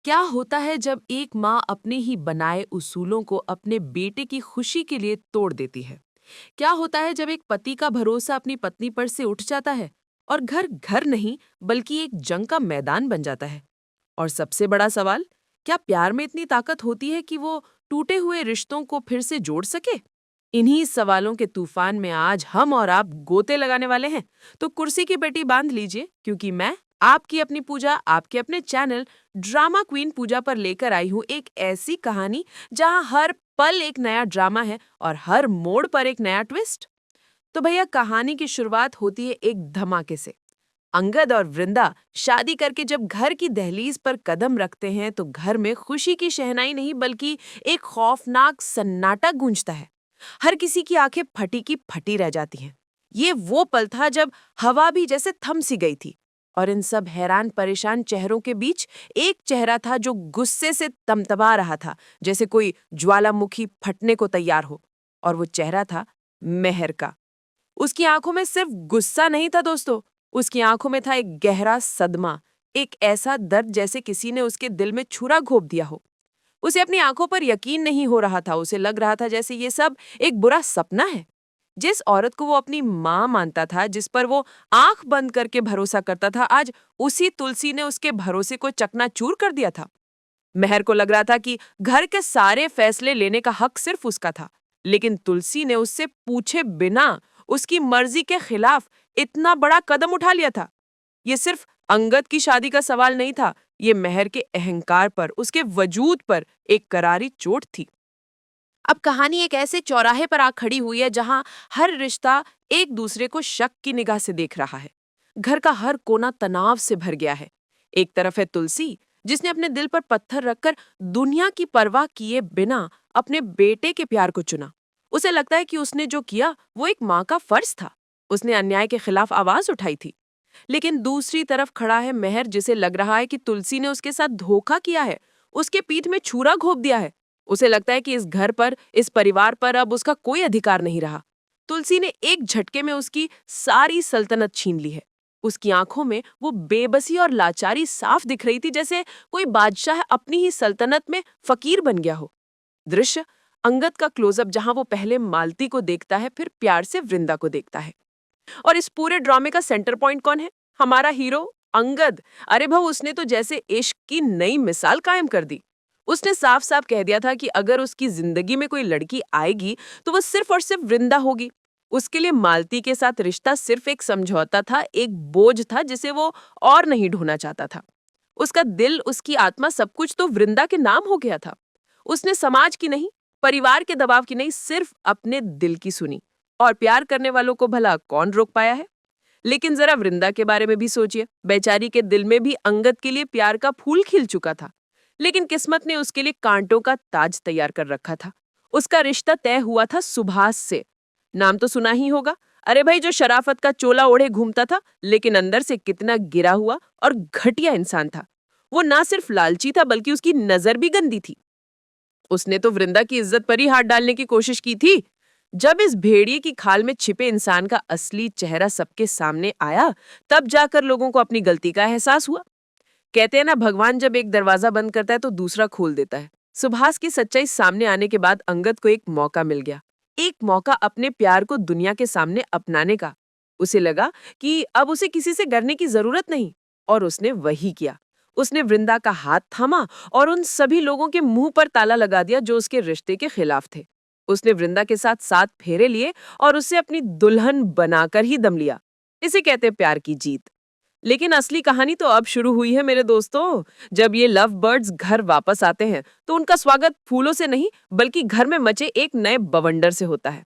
क्या होता है जब एक माँ अपने ही बनाए उसूलों को अपने बेटे की खुशी के लिए तोड़ देती है? क्या होता है जब एक पति का भरोसा अपनी पत्नी पर से उठ जाता है और घर घर नहीं बल्कि एक जंग का मैदान बन जाता है? और सबसे बड़ा सवाल, क्या प्यार में इतनी ताकत होती है कि वो टूटे हुए रिश्तों को फिर से जोड़ सके? इन्हीं सवालों के तूफान में आज हम और आप गोते लगाने वाले हैं। तो कुर्सी की पेटी बांध लीजिए, क्योंकि मैं आपकी अपनी पूजा आपके अपने चैनल ड्रामा क्वीन पूजा पर लेकर आई हूँ एक ऐसी कहानी जहाँ हर पल एक नया ड्रामा है और हर मोड़ पर एक नया ट्विस्ट। तो भैया, कहानी की शुरुआत होती है एक धमाके से। अंगद और वृंदा शादी करके जब घर की दहलीज पर कदम रखते हैं तो घर में खुशी की शहनाई नहीं बल्कि एक खौफनाक सन्नाटा गूंजता है। हर किसी की आंखें फटी की फटी रह जाती हैं। ये वो पल था जब हवा भी जैसे थम सी गई थी और इन सब हैरान परेशान चेहरों के बीच एक चेहरा था जो गुस्से से तमतमा रहा था, जैसे कोई ज्वालामुखी फटने को तैयार हो। और वो चेहरा था मेहर का। उसकी आंखों में सिर्फ गुस्सा नहीं था दोस्तों, उसकी आंखों में था एक गहरा सदमा, एक ऐसा दर्द जैसे किसी ने उसके दिल में छुरा घोंप दिया हो। उसे अपनी आंखों पर यकीन नहीं हो रहा था, उसे लग रहा था जैसे ये सब एक बुरा सपना है। जिस औरत को वो अपनी माँ मानता था, जिस पर वो आंख बंद करके भरोसा करता था, आज उसी तुलसी ने उसके भरोसे को चकनाचूर कर दिया था। मेहर को लग रहा था कि घर के सारे फैसले लेने का हक सिर्फ उसका था, लेकिन तुलसी ने उससे पूछे बिना उसकी मर्जी के खिलाफ इतना बड़ा कदम उठा लिया था। ये सिर्फ अंगद की शादी का सवाल नहीं था, ये मेहर के अहंकार पर, उसके वजूद पर एक करारी चोट थी। अब कहानी एक ऐसे चौराहे पर आ खड़ी हुई है जहां हर रिश्ता एक दूसरे को शक की निगाह से देख रहा है। घर का हर कोना तनाव से भर गया है। एक तरफ है तुलसी, जिसने अपने दिल पर पत्थर रखकर दुनिया की परवाह किए बिना अपने बेटे के प्यार को चुना। उसे लगता है कि उसने जो किया वो एक माँ का फर्ज था। उसने अन्याय के खिलाफ आवाज उठाई थी। लेकिन दूसरी तरफ खड़ा है मेहर, जिसे लग रहा है कि तुलसी ने उसके साथ धोखा किया है, उसके पीठ में छुरा घोंप दिया है। उसे लगता है कि इस घर पर, इस परिवार पर अब उसका कोई अधिकार नहीं रहा। तुलसी ने एक झटके में उसकी सारी सल्तनत छीन ली है। उसकी आंखों में वो बेबसी और लाचारी साफ दिख रही थी, जैसे कोई बादशाह अपनी ही सल्तनत में फकीर बन गया हो। दृश्य अंगद का क्लोजअप, जहां वो पहले मालती को देखता है, फिर प्यार से वृंदा को देखता है। और इस पूरे ड्रामे का सेंटर पॉइंट कौन है? हमारा हीरो अंगद। अरे भाऊ, उसने तो जैसे इश्क की नई मिसाल कायम कर दी। उसने साफ साफ कह दिया था कि अगर उसकी जिंदगी में कोई लड़की आएगी तो वो सिर्फ और सिर्फ वृंदा होगी। उसके लिए मालती के साथ रिश्ता सिर्फ एक समझौता था, एक बोझ था जिसे वो और नहीं ढोना चाहता था। उसका दिल, उसकी आत्मा, सब कुछ तो वृंदा के नाम हो गया था। उसने समाज की नहीं, परिवार के दबाव की नहीं, सिर्फ अपने दिल की सुनी। और प्यार करने वालों को भला कौन रोक पाया है? लेकिन जरा वृंदा के बारे में भी सोचिए। बेचारी के दिल में भी अंगद के लिए प्यार का फूल खिल चुका था, लेकिन किस्मत ने उसके लिए कांटों का ताज तैयार कर रखा था। उसका रिश्ता तय हुआ था सुभाष से। नाम तो सुना ही होगा। अरे भाई, जो शराफत का चोला ओढ़े घूमता था, लेकिन अंदर से कितना गिरा हुआ और घटिया इंसान था। वो ना सिर्फ लालची था, बल्कि उसकी नजर भी गंदी थी। उसने तो वृंदा की इज्जत पर ही हाथ डालने की कोशिश की थी। जब इस भेड़िए की खाल में छिपे इंसान का असली चेहरा सबके सामने आया, तब जाकर लोगों को अपनी गलती का एहसास हुआ। कहते हैं ना, भगवान जब एक दरवाजा बंद करता है तो दूसरा खोल देता है। सुभाष की सच्चाई सामने आने के बाद अंगद को एक मौका मिल गया। एक मौका अपने प्यार को दुनिया के सामने अपनाने का। उसे लगा कि अब उसे किसी से डरने की जरूरत नहीं, और उसने वही किया। उसने वृंदा का हाथ थामा और उन सभी लोगों के मुंह पर ताला लगा दिया जो उसके रिश्ते के खिलाफ थे। उसने वृंदा के साथ 7 फेरे लिए और उसे अपनी दुल्हन बनाकर ही दम लिया। इसे कहते हैं प्यार की जीत। लेकिन असली कहानी तो अब शुरू हुई है मेरे दोस्तों। जब ये लव बर्ड्स घर वापस आते हैं तो उनका स्वागत फूलों से नहीं, बल्कि घर में मचे एक नए बवंडर से होता है।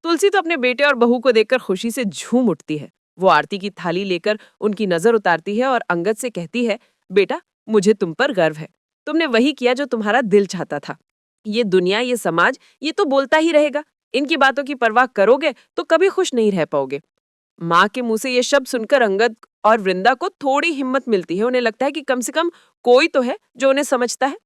तुलसी तो अपने बेटे और बहू को देखकर खुशी से झूम उठती है। वो आरती की थाली लेकर उनकी नजर उतारती है और अंगद से कहती है, बेटा, मुझे तुम पर गर्व है। तुमने वही किया जो तुम्हारा दिल चाहता था। ये दुनिया, ये समाज, ये तो बोलता ही रहेगा। इनकी बातों की परवाह करोगे तो कभी खुश नहीं रह पाओगे। माँ के मुंह से ये शब्द सुनकर अंगद और वृंदा को थोड़ी हिम्मत मिलती है। उन्हें लगता है कि कम से कम कोई तो है जो उन्हें समझता है।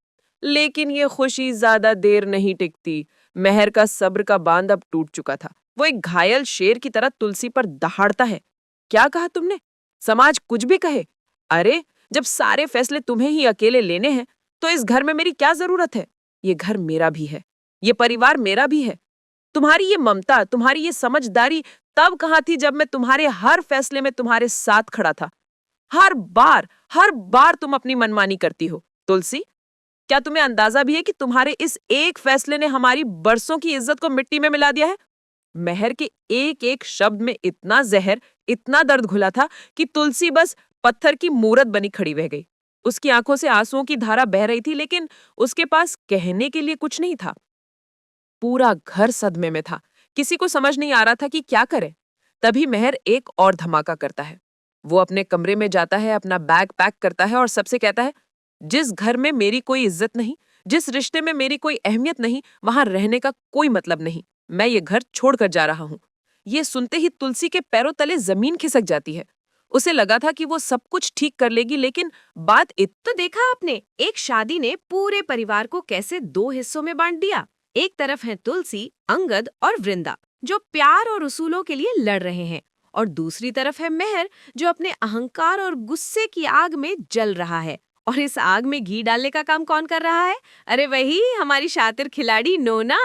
लेकिन ये खुशी ज्यादा देर नहीं टिकती। मेहर का सब्र का बांध अब टूट चुका था। वो एक घायल शेर की तरह तुलसी पर दहाड़ता है। क्या कहा तुमने? समाज कुछ भी कहे। अरे, जब सारे फैसले तुम्हें ही अकेले लेने हैं तो इस घर में मेरी क्या जरूरत है? ये घर मेरा भी है, ये परिवार मेरा भी है। तुम्हारी ये ममता, तुम्हारी ये समझदारी तब कहाँ थी जब मैं तुम्हारे हर फैसले में तुम्हारे साथ खड़ा था? हर बार तुम अपनी मनमानी करती हो। तुलसी, क्या तुम्हें अंदाजा भी है कि तुम्हारे इस एक फैसले ने हमारी बरसों की इज्जत को मिट्टी में मिला दिया है? महर के एक एक शब्द में इतना जहर, इतना दर्द घुला था कि तुलसी बस पत्थर की मूरत बनी खड़ी रह गई। उसकी आंखों से आंसुओं की धारा बह रही थी, लेकिन उसके पास कहने के लिए कुछ नहीं था। पूरा घर सदमे में था, किसी को समझ नहीं आ रहा था कि क्या करे। तभी महर एक और धमाका करता है। वो अपने कमरे में जाता है, अपना बैग पैक करता है और सबसे कहता है, जिस घर में मेरी कोई इज्जत नहीं, जिस रिश्ते में मेरी कोई अहमियत नहीं, वहां रहने का कोई मतलब नहीं। मैं ये घर छोड़कर जा रहा हूँ। ये सुनते ही तुलसी के पैरों तले जमीन खिसक जाती है। उसे लगा था कि वो सब कुछ ठीक कर लेगी, लेकिन बात तो देखा आपने, एक शादी ने पूरे परिवार को कैसे दो हिस्सों में बांट दिया। एक तरफ है तुलसी, अंगद और वृंदा, जो प्यार और उसूलों के लिए लड़ रहे हैं, और दूसरी तरफ है मेहर, जो अपने अहंकार और गुस्से की आग में जल रहा है। और इस आग में घी डालने का काम कौन कर रहा है? अरे वही हमारी शातिर खिलाड़ी नोना।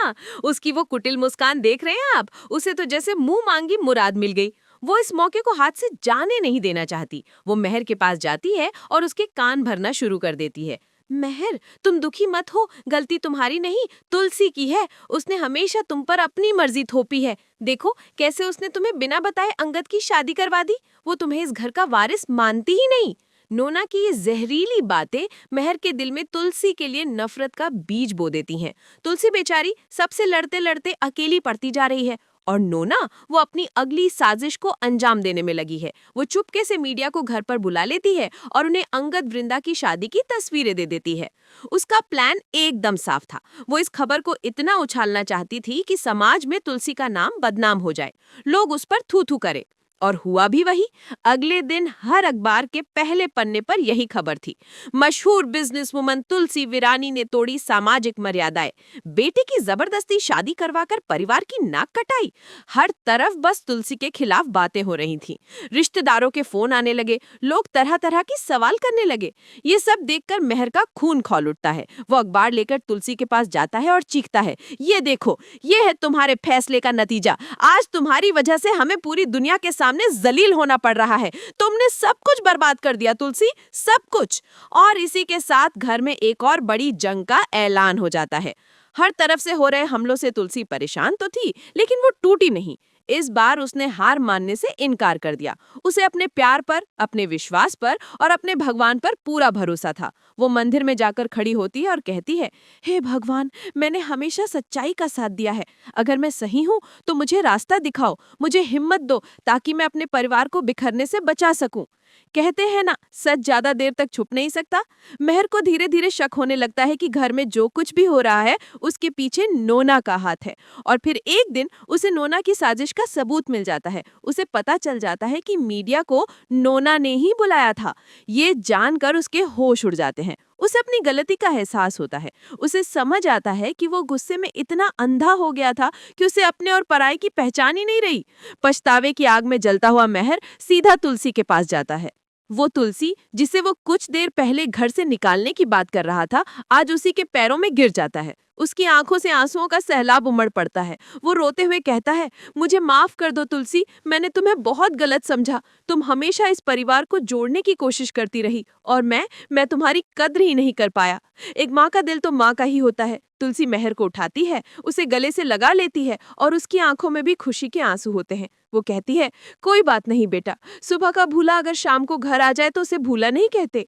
उसकी वो कुटिल मुस्कान देख रहे हैं आप? उसे तो जैसे मुंह मांगी मुराद मिल गई। वो इस मौके को हाथ से जाने नहीं देना चाहती। वो मेहर के पास जाती है और उसके कान भरना शुरू कर देती है। मेहर, तुम दुखी मत हो, गलती तुम्हारी नहीं, तुलसी की है। उसने हमेशा तुम पर अपनी मर्जी थोपी है। देखो कैसे उसने तुम्हें बिना बताए अंगद की शादी करवा दी। वो तुम्हें इस घर का वारिस मानती ही नहीं। नोना की ये जहरीली बातें मेहर के दिल में तुलसी के लिए नफरत का बीज बो देती हैं। तुलसी बेचारी सबसे लड़ते लड़ते अकेली पड़ती जा रही है, और नोना वो अपनी अगली साजिश को अंजाम देने में लगी है। वो चुपके से मीडिया को घर पर बुला लेती है और उन्हें अंगद वृंदा की शादी की तस्वीरें दे देती है। उसका प्लान एकदम साफ था। वो इस खबर को इतना उछालना चाहती थी कि समाज में तुलसी का नाम बदनाम हो जाए, लोग उस पर थू थू करे। और हुआ भी वही। अगले दिन हर अखबार के पहले पन्ने पर यही खबर थी। मशहूर बिजनेसवुमन तुलसी विरानी ने तोड़ी सामाजिक मर्यादाएं, बेटे की जबरदस्ती शादी करवाकर परिवार की नाक कटाई। हर तरफ बस तुलसी के खिलाफ बातें हो रही थीं। रिश्तेदारों के फोन आने लगे, लोग तरह तरह की सवाल करने लगे। ये सब देखकर मेहर का खून खौल उठता है। वो अखबार लेकर तुलसी के पास जाता है और चीखता है, ये देखो, ये है तुम्हारे फैसले का नतीजा। आज तुम्हारी वजह से हमें पूरी दुनिया के सामने जलील होना पड़ रहा है। तुमने सब कुछ बर्बाद कर दिया तुलसी, सब कुछ। और इसी के साथ घर में एक और बड़ी जंग का ऐलान हो जाता है। हर तरफ से हो रहे हमलों से तुलसी परेशान तो थी, लेकिन वो टूटी नहीं। इस बार उसने हार मानने से इनकार कर दिया। उसे अपने प्यार पर, अपने विश्वास पर और अपने भगवान पर पूरा भरोसा था। वो मंदिर में जाकर खड़ी होती है और कहती है, हे भगवान, मैंने हमेशा सच्चाई का साथ दिया है। अगर मैं सही हूँ तो मुझे रास्ता दिखाओ, मुझे हिम्मत दो, ताकि मैं अपने परिवार को बिखरने से बचा सकूं। कहते हैं ना, सच ज्यादा देर तक छुप नहीं सकता। मेहर को धीरे धीरे शक होने लगता है कि घर में जो कुछ भी हो रहा है उसके पीछे नोना का हाथ है। और फिर एक दिन उसे नोना की साजिश का सबूत मिल जाता है। उसे पता चल जाता है कि मीडिया को नोना ने ही बुलाया था। ये जानकर उसके होश उड़ जाते हैं। उसे अपनी गलती का एहसास होता है। उसे समझ आता है कि वो गुस्से में इतना अंधा हो गया था कि उसे अपने और पराये की पहचान ही नहीं रही। पछतावे की आग में जलता हुआ मेहर सीधा तुलसी के पास जाता है। वो तुलसी, जिसे वो कुछ देर पहले घर से निकालने की बात कर रहा था, आज उसी के पैरों में गिर जाता है। उसकी आंखों से आंसुओं का सैलाब उमड़ पड़ता है। वो रोते हुए कहता है, मुझे माफ कर दो तुलसी, मैंने तुम्हें बहुत गलत समझा। तुम हमेशा इस परिवार को जोड़ने की कोशिश करती रही, और मैं तुम्हारी कद्र ही नहीं कर पाया। एक माँ का दिल तो माँ का ही होता है। तुलसी मेहर को उठाती है, उसे गले से लगा लेती है, और उसकी आंखों में भी खुशी के आंसू होते हैं। वो कहती है, कोई बात नहीं बेटा, सुबह का भूला अगर शाम को घर आ जाए तो उसे भूला नहीं कहते।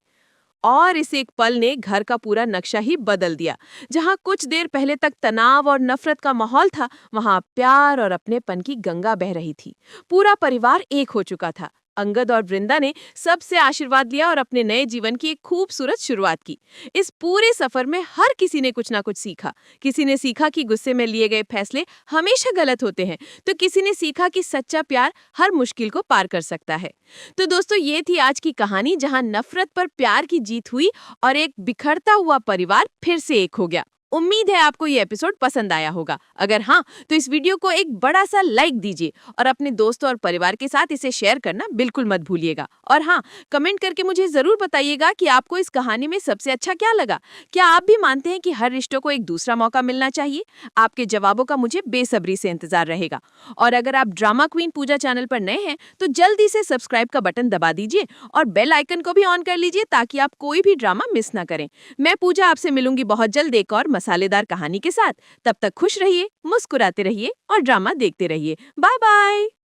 और इस एक पल ने घर का पूरा नक्शा ही बदल दिया। जहां कुछ देर पहले तक तनाव और नफरत का माहौल था, वहां प्यार और अपनेपन की गंगा बह रही थी। पूरा परिवार एक हो चुका था। अंगद और वृंदा ने सबसे आशीर्वाद लिया और अपने नए जीवन की एक खूबसूरत शुरुआत की। इस पूरे सफर में हर किसी ने कुछ ना कुछ सीखा। किसी ने सीखा कि गुस्से में लिए गए फैसले हमेशा गलत होते हैं, तो किसी ने सीखा कि सच्चा प्यार हर मुश्किल को पार कर सकता है। तो दोस्तों, ये थी आज की कहानी, जहां नफरत पर प्यार की जीत हुई और एक बिखरता हुआ परिवार फिर से एक हो गया। उम्मीद है आपको ये एपिसोड पसंद आया होगा। अगर हाँ, तो इस वीडियो को एक बड़ा सा लाइक दीजिए और अपने दोस्तों और परिवार के साथ इसे शेयर करना बिल्कुल मत भूलिएगा। और हाँ, कमेंट करके मुझे जरूर बताइएगा कि आपको इस कहानी में सबसे अच्छा क्या लगा। क्या आप भी मानते हैं कि हर रिश्तों को एक दूसरा मौका मिलना चाहिए? आपके जवाबों का मुझे बेसब्री से इंतजार रहेगा। और अगर आप ड्रामा क्वीन पूजा चैनल पर नए हैं तो जल्दी से सब्सक्राइब का बटन दबा दीजिए और बेल आइकन को भी ऑन कर लीजिए ताकि आप कोई भी ड्रामा मिस ना करें। मैं पूजा आपसे मिलूंगी बहुत जल्द एक और मसालेदार कहानी के साथ। तब तक खुश रहिए, मुस्कुराते रहिए और ड्रामा देखते रहिए। Bye bye.